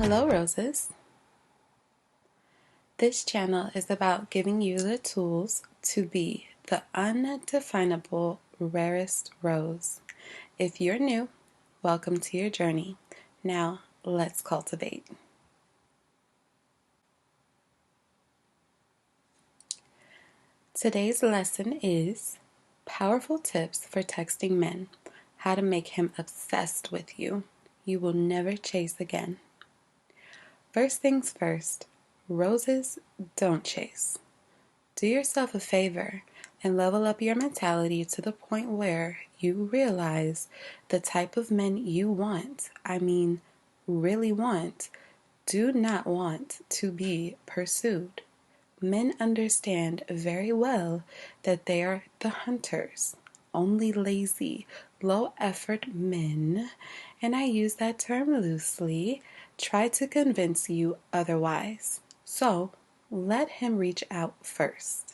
Hello, Roses. This channel is about giving you the tools to be the undefinable rarest rose. If you're new, welcome to your journey. Now, let's cultivate. Today's lesson is powerful tips for texting men. How to make him obsessed with you. You will never chase again. First things first, roses don't chase. Do yourself a favor and level up your mentality to the point where you realize the type of men you want, really want, do not want to be pursued. Men understand very well that they are the hunters, only lazy, low-effort men, and I use that term loosely, try to convince you otherwise. So, let him reach out first.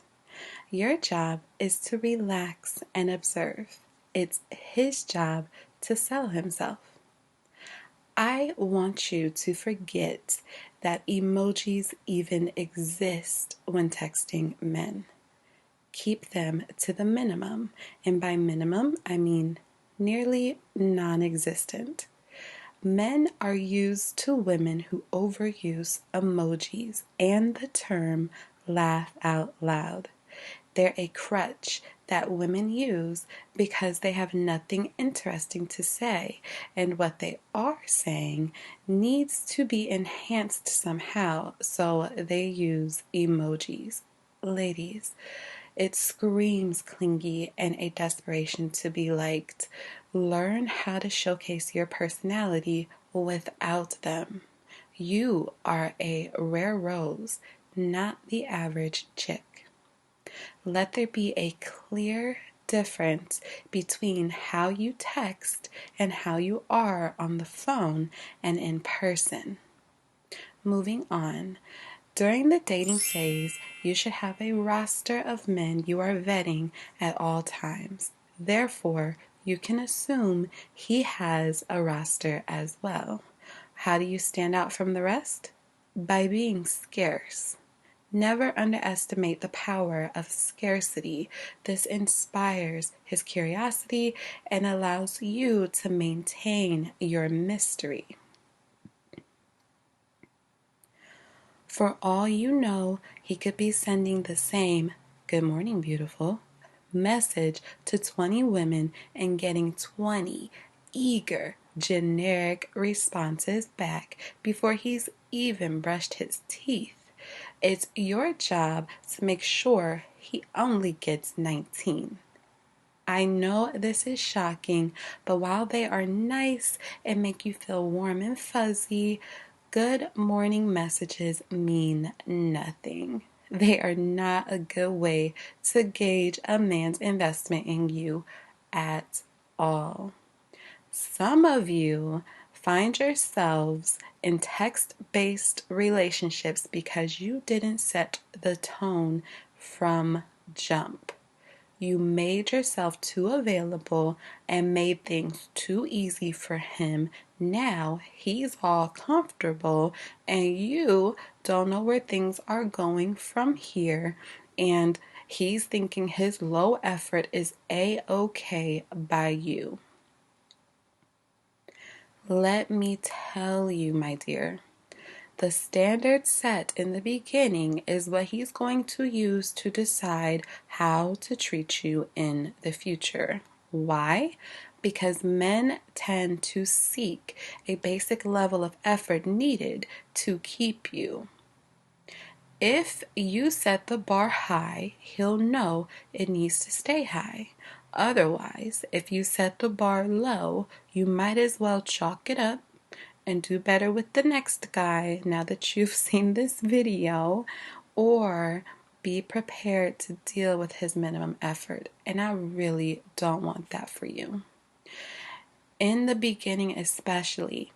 Your job is to relax and observe. It's his job to sell himself. I want you to forget that emojis even exist when texting men. Keep them to the minimum, and by minimum, I mean nearly non-existent. Men are used to women who overuse emojis and the term laugh out loud. They're a crutch that women use because they have nothing interesting to say, and what they are saying needs to be enhanced somehow, so they use emojis. Ladies, it screams clingy and a desperation to be liked. Learn how to showcase your personality without them. You are a rare rose, not the average chick. Let there be a clear difference between how you text and how you are on the phone and in person. Moving on. During the dating phase, you should have a roster of men you are vetting at all times. Therefore, you can assume he has a roster as well. How do you stand out from the rest? By being scarce. Never underestimate the power of scarcity. This inspires his curiosity and allows you to maintain your mystery. For all you know, he could be sending the same "Good morning, beautiful" message to 20 women and getting 20 eager, generic responses back before he's even brushed his teeth. It's your job to make sure he only gets 19. I know this is shocking, but while they are nice and make you feel warm and fuzzy, good morning messages mean nothing. They are not a good way to gauge a man's investment in you at all. Some of you find yourselves in text-based relationships because you didn't set the tone from jump. You made yourself too available and made things too easy for him. Now he's all comfortable and you don't know where things are going from here, and he's thinking his low effort is a-okay by you. Let me tell you, my dear, the standard set in the beginning is what he's going to use to decide how to treat you in the future. Why? Because men tend to seek a basic level of effort needed to keep you. If you set the bar high, he'll know it needs to stay high. Otherwise, if you set the bar low, you might as well chalk it up and do better with the next guy now that you've seen this video, or be prepared to deal with his minimum effort. And I really don't want that for you. In the beginning especially,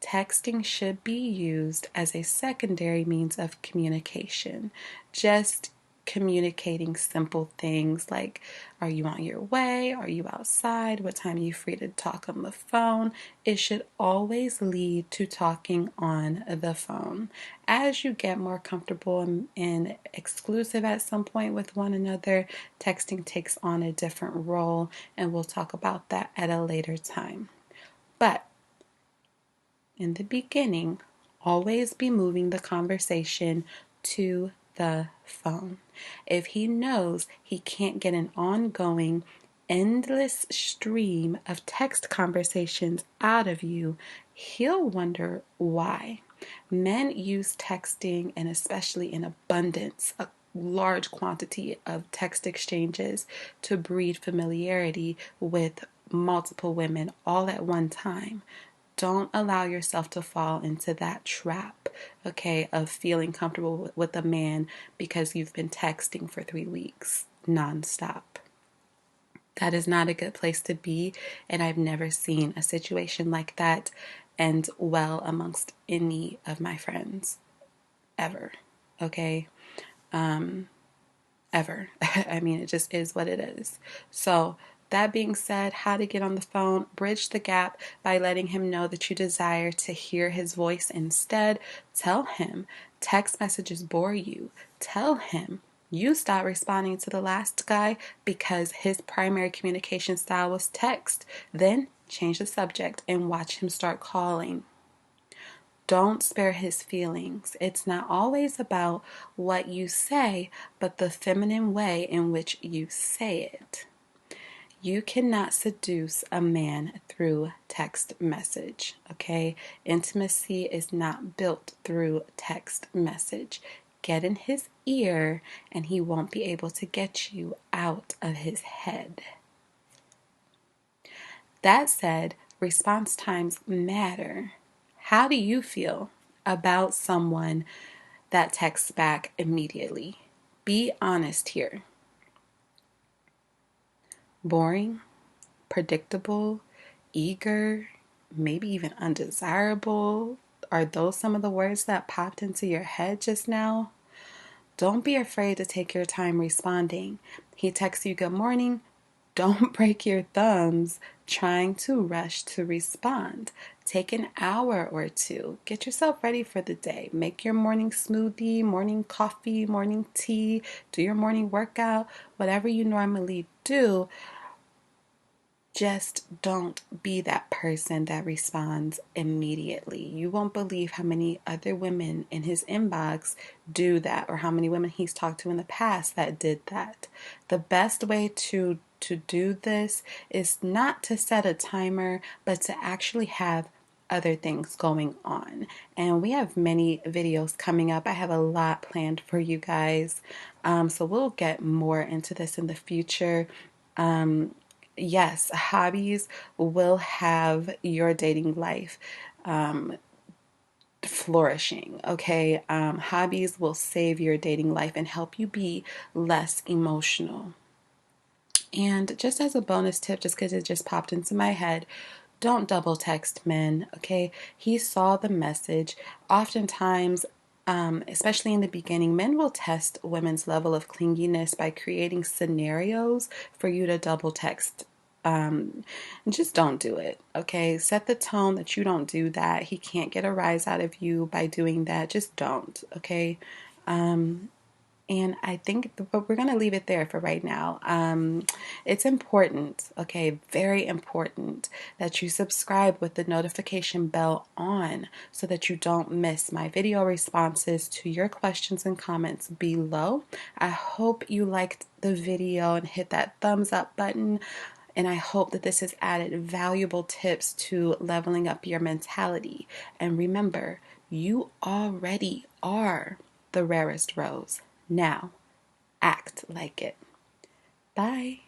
texting should be used as a secondary means of communication. Just communicating simple things like, are you on your way? Are you outside? What time are you free to talk on the phone? It should always lead to talking on the phone. As you get more comfortable and exclusive at some point with one another, texting takes on a different role, and we'll talk about that at a later time. But in the beginning, always be moving the conversation to the phone. If he knows he can't get an ongoing, endless stream of text conversations out of you, he'll wonder why. Men use texting, and especially in abundance, a large quantity of text exchanges, to breed familiarity with multiple women all at one time. Don't allow yourself to fall into that trap, okay, of feeling comfortable with a man because you've been texting for 3 weeks nonstop. That is not a good place to be, and I've never seen a situation like that end well amongst any of my friends, ever, okay? Ever. I mean, it just is what it is. So, that being said, how to get on the phone: bridge the gap by letting him know that you desire to hear his voice instead. Tell him text messages bore you. Tell him you stopped responding to the last guy because his primary communication style was text. Then change the subject and watch him start calling. Don't spare his feelings. It's not always about what you say, but the feminine way in which you say it. You cannot seduce a man through text message, okay? Intimacy is not built through text message. Get in his ear and he won't be able to get you out of his head. That said, response times matter. How do you feel about someone that texts back immediately? Be honest here. Boring, predictable, eager, maybe even undesirable? Are those some of the words that popped into your head just now? Don't be afraid to take your time responding. He texts you good morning. Don't break your thumbs trying to rush to respond. Take an hour or two. Get yourself ready for the day. Make your morning smoothie, morning coffee, morning tea, do your morning workout, whatever you normally do. Just don't be that person that responds immediately. You won't believe how many other women in his inbox do that, or how many women he's talked to in the past that did that. The best way to do this is not to set a timer, but to actually have other things going on. And we have many videos coming up. I have a lot planned for you guys. So we'll get more into this in the future. Yes, hobbies will have your dating life flourishing, okay? Hobbies will save your dating life and help you be less emotional. And just as a bonus tip, just because it just popped into my head, don't double text men, okay? He saw the message. Oftentimes, especially in the beginning, men will test women's level of clinginess by creating scenarios for you to double text. Just don't do it, okay? Set the tone that you don't do that. He can't get a rise out of you by doing that. Just don't, okay? And I think we're going to leave it there for right now. It's important, okay, very important, that you subscribe with the notification bell on so that you don't miss my video responses to your questions and comments below. I hope you liked the video and hit that thumbs up button. And I hope that this has added valuable tips to leveling up your mentality. And remember, you already are the rarest rose. Now, act like it. Bye.